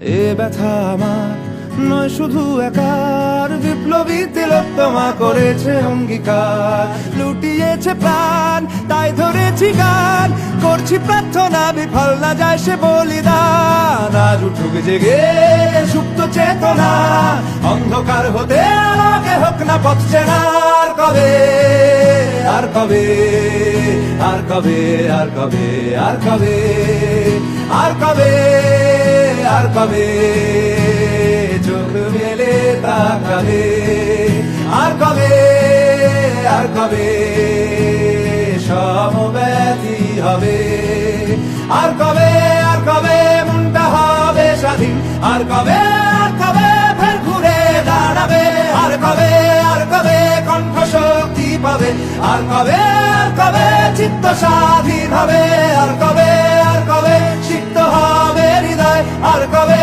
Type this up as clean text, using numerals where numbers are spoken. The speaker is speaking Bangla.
এ ব্যথা আমার নয় শুধু একার, বিপ্লবী তিলোত্তমা করেছে অঙ্গীকার। লুটিয়েছে প্রাণ তাই ধরেছি গান, করছি প্রার্থনা বিফল না যায় সে বলিদান। আজ উঠুক জেগে সুপ্ত চেতনা, অন্ধকার হতে আলোকে হোক না পথ চেনা। আর কবে, আর কবে, আর কবে, আর কবে, আর কবে, আর কবে, আর কবে চোখ মেলে তাকাবে। আর কবে, আর কবে সমব্যথী হবে। আর কবে, আর কবে মনটা হবে স্বাধীন। আর কবে, আর কবে ফের ঘুরে দাঁড়াবে। আর কবে, আর কবে কণ্ঠ শক্তি পাবে। আর কবে, আর কবে চিত্ত স্বাধীন হবে। আর কবে, আর কবে সিক্ত হবে হৃদয়। আর কবে